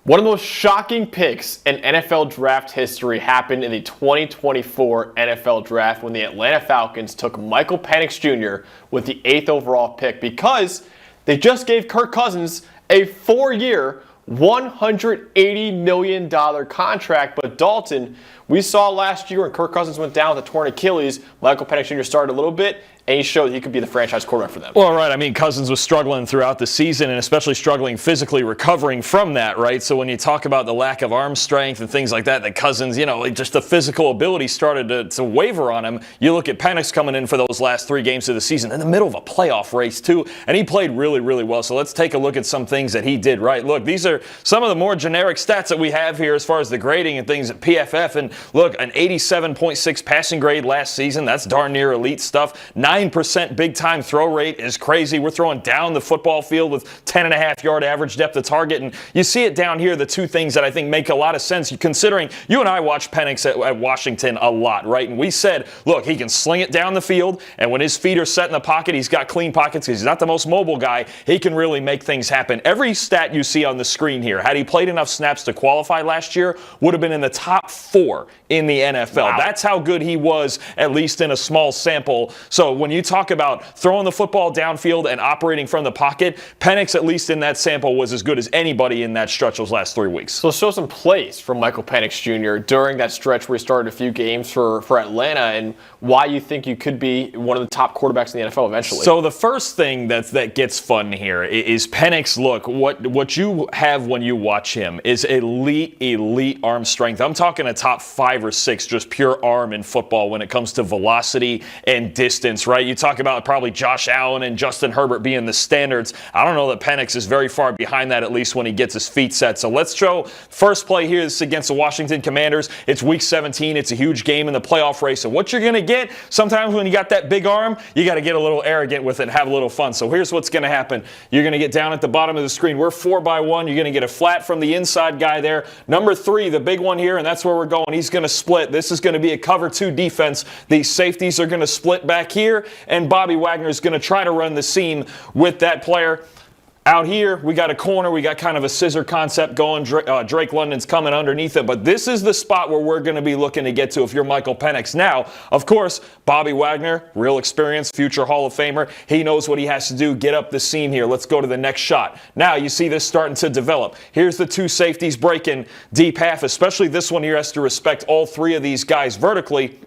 One of the most shocking picks in NFL draft history happened in the 2024 NFL draft when the Atlanta Falcons took Michael Penix Jr. with the 8th overall pick because they just gave Kirk Cousins a 4-year, $180 million contract. But Dalton, we saw last year when Kirk Cousins went down with a torn Achilles, Michael Penix Jr. started a little bit, and he showed he could be the franchise quarterback for them. Well, right. I mean, Cousins was struggling throughout the season and especially struggling physically recovering from that, right? So when you talk about the lack of arm strength and things like that, that Cousins, just the physical ability started to waver on him. You look at Penix coming in for those last 3 games of the season in the middle of a playoff race, too, and he played really, really well. So let's take a look at some things that he did right. Look, these are some of the more generic stats that we have here as far as the grading and things at PFF. And look, an 87.6 passing grade last season. That's darn near elite stuff. 9% big-time throw rate is crazy. We're throwing down the football field with 10.5-yard average depth of target. And you see it down here, the 2 things that I think make a lot of sense, considering you and I watched Penix at Washington a lot, right? And we said, look, he can sling it down the field, and when his feet are set in the pocket, he's got clean pockets. He's not the most mobile guy. He can really make things happen. Every stat you see on the screen here, had he played enough snaps to qualify last year, would have been in the top 4 in the NFL. Wow. That's how good he was, at least in a small sample. So when you talk about throwing the football downfield and operating from the pocket, Penix, at least in that sample, was as good as anybody in that stretch those last 3 weeks. So let's show some plays from Michael Penix Jr. during that stretch where he started a few games for Atlanta and why you think you could be one of the top quarterbacks in the NFL eventually. So the first thing that gets fun here is Penix. Look, what you have when you watch him is elite arm strength. I'm talking a top 5 or 6 just pure arm in football when it comes to velocity and distance, right? You talk about probably Josh Allen and Justin Herbert being the standards. I don't know that Penix is very far behind that, at least when he gets his feet set. So let's show first play here. This is against the Washington Commanders. It's week 17. It's a huge game in the playoff race. And what you're going to get, sometimes when you got that big arm, you got to get a little arrogant with it and have a little fun. So here's what's going to happen. You're going to get down at the bottom of the screen. We're 4-by-1. You're going to get a flat from the inside guy there. Number 3, the big one here, and that's where we're going. He's going to split. This is going to be a cover 2 defense. These safeties are going to split back here, and Bobby Wagner is going to try to run the seam with that player. Out here, we got a corner. We got kind of a scissor concept going. Drake London's coming underneath it. But this is the spot where we're going to be looking to get to if you're Michael Penix. Now, of course, Bobby Wagner, real experience, future Hall of Famer. He knows what he has to do. Get up the seam here. Let's go to the next shot. Now, you see this starting to develop. Here's the 2 safeties breaking deep half, especially this one here has to respect all 3 of these guys vertically.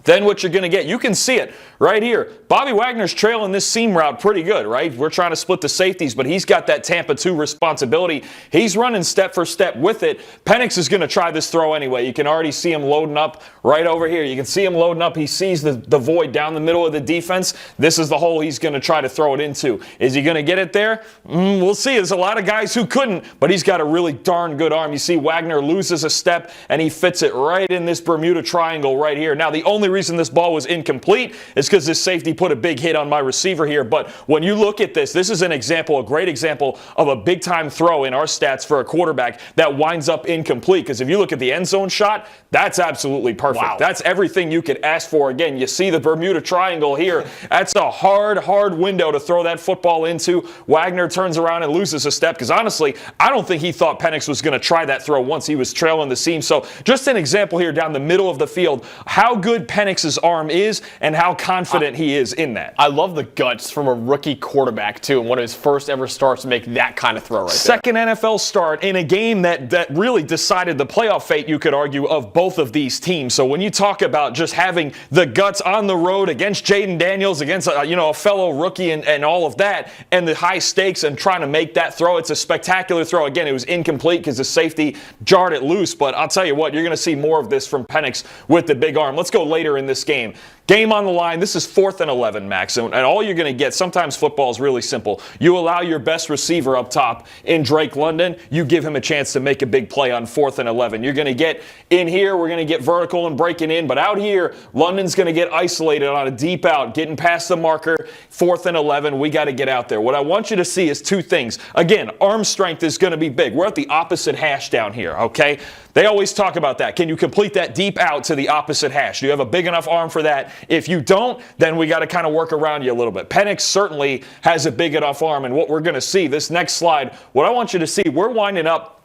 Then what you're going to get, you can see it right here. Bobby Wagner's trailing this seam route pretty good, right? We're trying to split the safeties, but he's got that Tampa 2 responsibility. He's running step for step with it. Penix is going to try this throw anyway. You can already see him loading up right over here. You can see him loading up. He sees the void down the middle of the defense. This is the hole he's going to try to throw it into. Is he going to get it there? We'll see. There's a lot of guys who couldn't, but he's got a really darn good arm. You see Wagner loses a step, and he fits it right in this Bermuda Triangle right here. Now, the only reason this ball was incomplete is because this safety put a big hit on my receiver here. But when you look at this is an example, a great example of a big-time throw in our stats for a quarterback that winds up incomplete. Because if you look at the end zone shot, that's absolutely perfect. Wow. That's everything you could ask for. Again, you see the Bermuda Triangle here. That's a hard window to throw that football into. Wagner turns around and loses a step because, honestly, I don't think he thought Penix was going to try that throw once he was trailing the seam. So just an example here down the middle of the field, how good Penix's arm is and how confident he is in that. I love the guts from a rookie quarterback, too, and one of his first ever starts to make that kind of throw right there. Second NFL start in a game that really decided the playoff fate, you could argue, of both of these teams. So when you talk about just having the guts on the road against Jaden Daniels, against a fellow rookie and all of that, and the high stakes and trying to make that throw, it's a spectacular throw. Again, it was incomplete because the safety jarred it loose, but I'll tell you what, you're going to see more of this from Penix with the big arm. Let's go later in this game. Game on the line. This is 4th and 11, Max. And all you're going to get, sometimes football is really simple. You allow your best receiver up top in Drake London. You give him a chance to make a big play on 4th and 11. You're going to get in here. We're going to get vertical and breaking in. But out here, London's going to get isolated on a deep out, getting past the marker. 4th and 11. We got to get out there. What I want you to see is 2 things. Again, arm strength is going to be big. We're at the opposite hash down here, okay? They always talk about that. Can you complete that deep out to the opposite hash? Do you have a big enough arm for that? If you don't, then we got to kind of work around you a little bit. Penix certainly has a big enough arm, and what we're going to see, this next slide, what I want you to see, we're winding up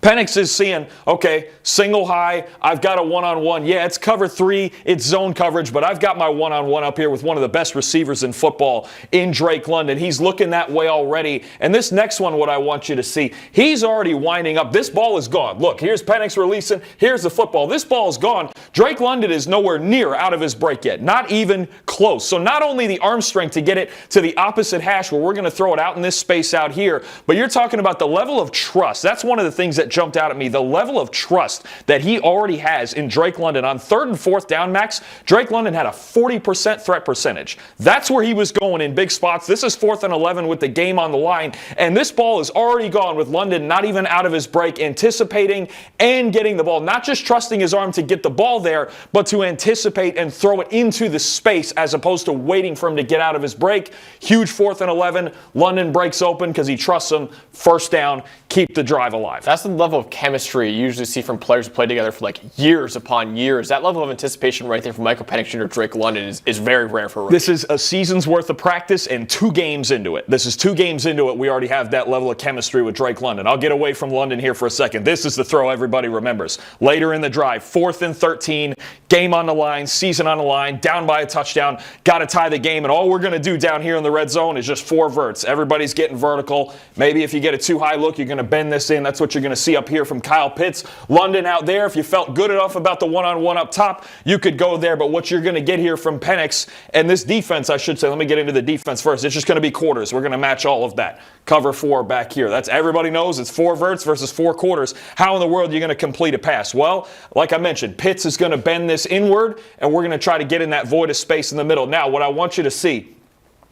Penix is seeing, okay, single high, I've got a one-on-one. Yeah, it's cover 3, it's zone coverage, but I've got my one-on-one up here with one of the best receivers in football in Drake London. He's looking that way already. And this next one, what I want you to see, he's already winding up. This ball is gone. Look, here's Penix releasing. Here's the football. This ball is gone. Drake London is nowhere near out of his break yet. Not even close. So not only the arm strength to get it to the opposite hash where we're going to throw it out in this space out here, but you're talking about the level of trust. That's one of the things that jumped out at me, the level of trust that he already has in Drake London. On 3rd and 4th down, Max, Drake London had a 40% threat percentage. That's where he was going in big spots. This is 4th and 11 with the game on the line, and this ball is already gone with London not even out of his break, anticipating and getting the ball, not just trusting his arm to get the ball there, but to anticipate and throw it into the space as opposed to waiting for him to get out of his break. Huge 4th and 11. London breaks open because he trusts him. First down, keep the drive alive. That's the level of chemistry you usually see from players who play together for like years upon years. That level of anticipation right there from Michael Penix Jr. Drake London is very rare for a rookie. This is a season's worth of practice and 2 games into it. This is 2 games into it. We already have that level of chemistry with Drake London. I'll get away from London here for a second. This is the throw everybody remembers. Later in the drive, 4th and 13, game on the line, season on the line, down by a touchdown, got to tie the game, and all we're going to do down here in the red zone is just 4 verts. Everybody's getting vertical. Maybe if you get a too high look, you're going to bend this in. That's what you're going to see up here from Kyle Pitts. London out there, if you felt good enough about the one-on-one up top, you could go there. But what you're going to get here from Penix, and this defense, I should say, let me get into the defense first. It's just going to be quarters. We're going to match all of that. Cover 4 back here. That's everybody knows it's 4 verts versus 4 quarters. How in the world are you going to complete a pass? Well, like I mentioned, Pitts is going to bend this inward, and we're going to try to get in that void of space in the middle. Now, what I want you to see,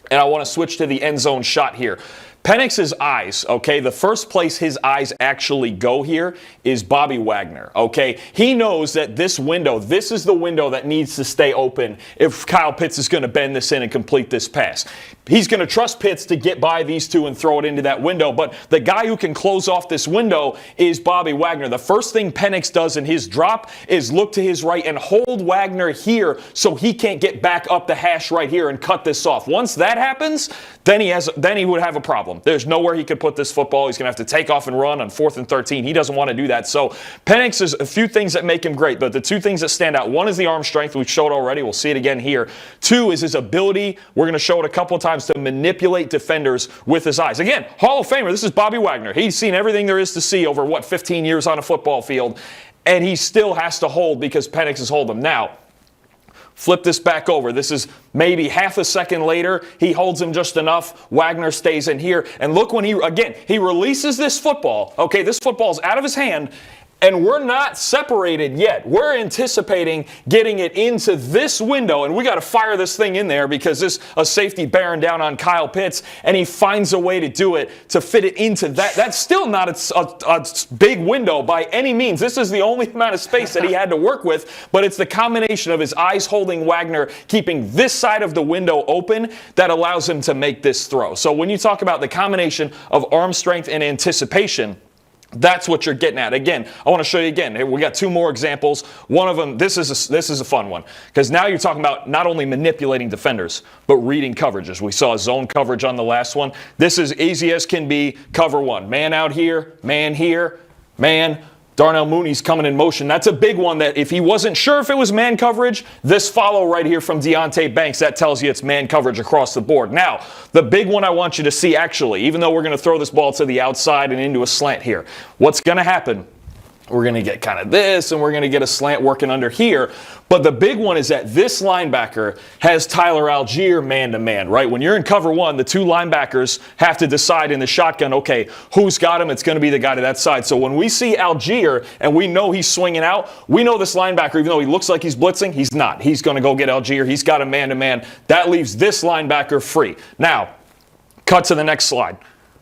and I want to switch to the end zone shot here. Penix's eyes, okay, the first place his eyes actually go here is Bobby Wagner, okay? He knows that this window, this is the window that needs to stay open if Kyle Pitts is going to bend this in and complete this pass. He's going to trust Pitts to get by these two and throw it into that window, but the guy who can close off this window is Bobby Wagner. The first thing Penix does in his drop is look to his right and hold Wagner here so he can't get back up the hash right here and cut this off. Once that happens, then he would have a problem. There's nowhere he could put this football. He's going to have to take off and run on 4th and 13. He doesn't want to do that. So Penix is a few things that make him great, but the 2 things that stand out, 1 is the arm strength. We've showed already. We'll see it again here. 2 is his ability, we're going to show it a couple of times, to manipulate defenders with his eyes. Again, Hall of Famer. This is Bobby Wagner. He's seen everything there is to see over, 15 years on a football field, and he still has to hold because Penix has hold him. Now, flip this back over. This is maybe half a second later. He holds him just enough. Wagner stays in here. And look when he releases this football. Okay, this football's out of his hand, and we're not separated yet. We're anticipating getting it into this window, and we got to fire this thing in there because this a safety bearing down on Kyle Pitts, and he finds a way to do it, to fit it into that. That's still not a big window by any means. This is the only amount of space that he had to work with, but it's the combination of his eyes holding Wagner, keeping this side of the window open, that allows him to make this throw. So when you talk about the combination of arm strength and anticipation, that's what you're getting at. Again, I want to show you again. We got 2 more examples. One of them, this is a fun one, because now you're talking about not only manipulating defenders, but reading coverages. We saw zone coverage on the last one. This is easy as can be. Cover 1. Man out here, man. Darnell Mooney's coming in motion. That's a big one that if he wasn't sure if it was man coverage, this follow right here from Deonte Banks, that tells you it's man coverage across the board. Now, the big one I want you to see actually, even though we're going to throw this ball to the outside and into a slant here, what's going to happen? We're going to get kind of this, and we're going to get a slant working under here. But the big one is that this linebacker has Tyler Algier man-to-man, right? When you're in cover 1, the 2 linebackers have to decide in the shotgun, okay, who's got him? It's going to be the guy to that side. So when we see Algier and we know he's swinging out, we know this linebacker, even though he looks like he's blitzing, he's not. He's going to go get Algier. He's got him man-to-man. That leaves this linebacker free. Now, cut to the next slide.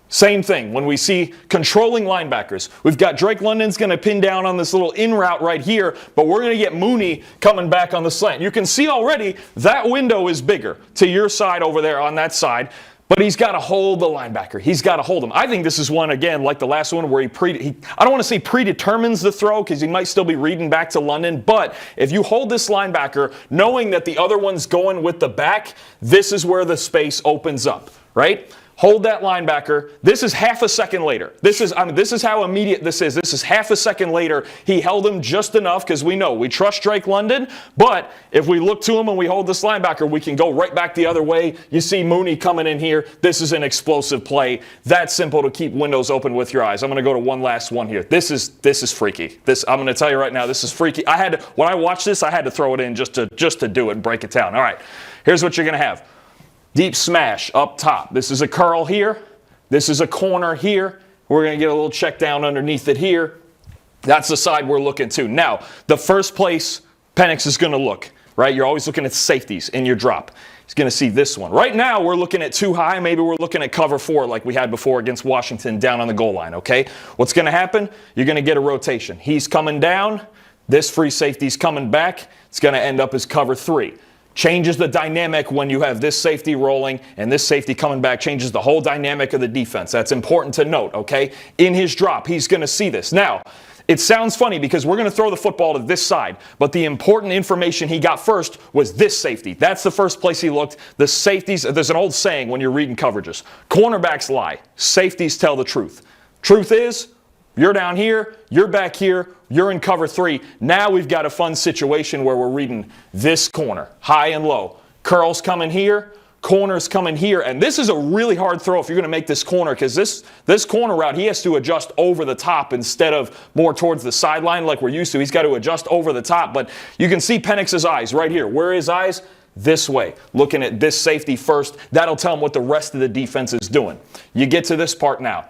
Same thing, when we see controlling linebackers. We've got Drake London's going to pin down on this little in route right here, but we're going to get Mooney coming back on the slant. You can see already that window is bigger to your side over there on that side, but he's got to hold the linebacker. He's got to hold him. I think this is one, again, like the last one, where I don't want to say predetermines the throw because he might still be reading back to London, but if you hold this linebacker knowing that the other one's going with the back, this is where the space opens up, right? Hold that linebacker. This is half a second later. This is how immediate this is. This is half a second later. He held him just enough because we know we trust Drake London. But if we look to him and we hold this linebacker, we can go right back the other way. You see Mooney coming in here. This is an explosive play. That's simple to keep windows open with your eyes. I'm going to go to one last one here. This is freaky. I'm going to tell you right now, this is freaky. When I watched this, I had to throw it in just to do it and break it down. All right, here's what you're going to have. Deep smash up top. This is a curl here. This is a corner here. We're going to get a little check down underneath it here. That's the side we're looking to. Now, the first place Penix is going to look, right? You're always looking at safeties in your drop. He's going to see this one. Right now, we're looking at too high. Maybe we're looking at cover 4 like we had before against Washington down on the goal line, okay? What's going to happen? You're going to get a rotation. He's coming down. This free safety's coming back. It's going to end up as cover 3. Changes the dynamic when you have this safety rolling and this safety coming back. Changes the whole dynamic of the defense. That's important to note, okay? In his drop, he's going to see this. Now, it sounds funny because we're going to throw the football to this side, but the important information he got first was this safety. That's the first place he looked. The safeties, there's an old saying when you're reading coverages. Cornerbacks lie. Safeties tell the truth. Truth is, you're down here, you're back here, you're in cover 3. Now we've got a fun situation where we're reading this corner, high and low. Curls coming here, corners coming here, and this is a really hard throw if you're going to make this corner because this corner route, he has to adjust over the top instead of more towards the sideline like we're used to. He's got to adjust over the top, but you can see Penix's eyes right here. Where are his eyes? This way, looking at this safety first. That'll tell him what the rest of the defense is doing. You get to this part now.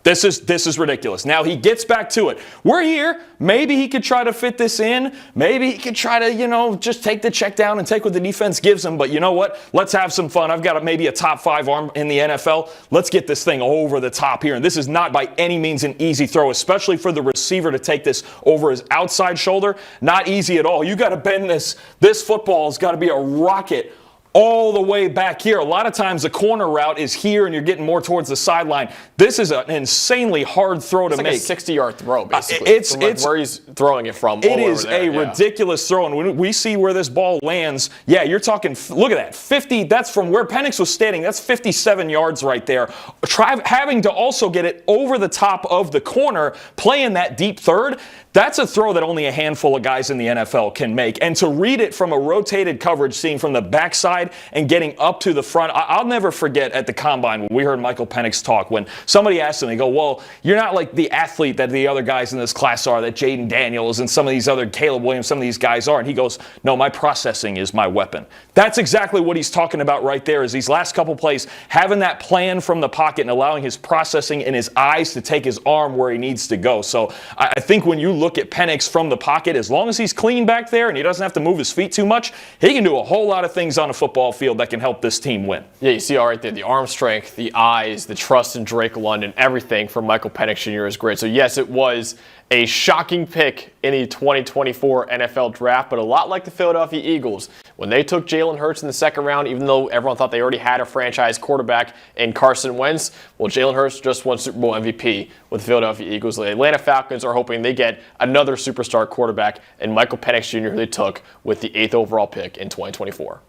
This is ridiculous. Now he gets back to it. We're here. Maybe he could try to fit this in. Maybe he could try to, just take the check down and take what the defense gives him. But you know what? Let's have some fun. I've got maybe a top 5 arm in the NFL. Let's get this thing over the top here. And this is not by any means an easy throw, especially for the receiver to take this over his outside shoulder. Not easy at all. You got to bend this. This football has got to be a rocket all the way back here. A lot of times the corner route is here and you're getting more towards the sideline. This is an insanely hard throw to make. It's like a 60-yard throw, basically. It's where he's throwing it from. It is a ridiculous throw. And when we see where this ball lands, yeah, you're talking, look at that, 50, that's from where Penix was standing. That's 57 yards right there. Having to also get it over the top of the corner, playing that deep third, that's a throw that only a handful of guys in the NFL can make. And to read it from a rotated coverage, seeing from the backside and getting up to the front, I'll never forget at the Combine when we heard Michael Penix talk, when somebody asked him, they go, well, you're not like the athlete that the other guys in this class are, that Jaden Daniels and some of these other, Caleb Williams, some of these guys are. And he goes, no, my processing is my weapon. That's exactly what he's talking about right there, is these last couple plays, having that plan from the pocket and allowing his processing and his eyes to take his arm where he needs to go. So I think when you look at Penix from the pocket, as long as he's clean back there and he doesn't have to move his feet too much, he can do a whole lot of things on a football field that can help this team win. Yeah, you see all right there, the arm strength, the eyes, the trust in Drake London, everything from Michael Penix Jr. is great. So yes, it was a shocking pick in the 2024 NFL Draft, but a lot like the Philadelphia Eagles. When they took Jalen Hurts in the second round, even though everyone thought they already had a franchise quarterback in Carson Wentz, well, Jalen Hurts just won Super Bowl MVP with the Philadelphia Eagles. The Atlanta Falcons are hoping they get another superstar quarterback in Michael Penix Jr., who they took with the 8th overall pick in 2024.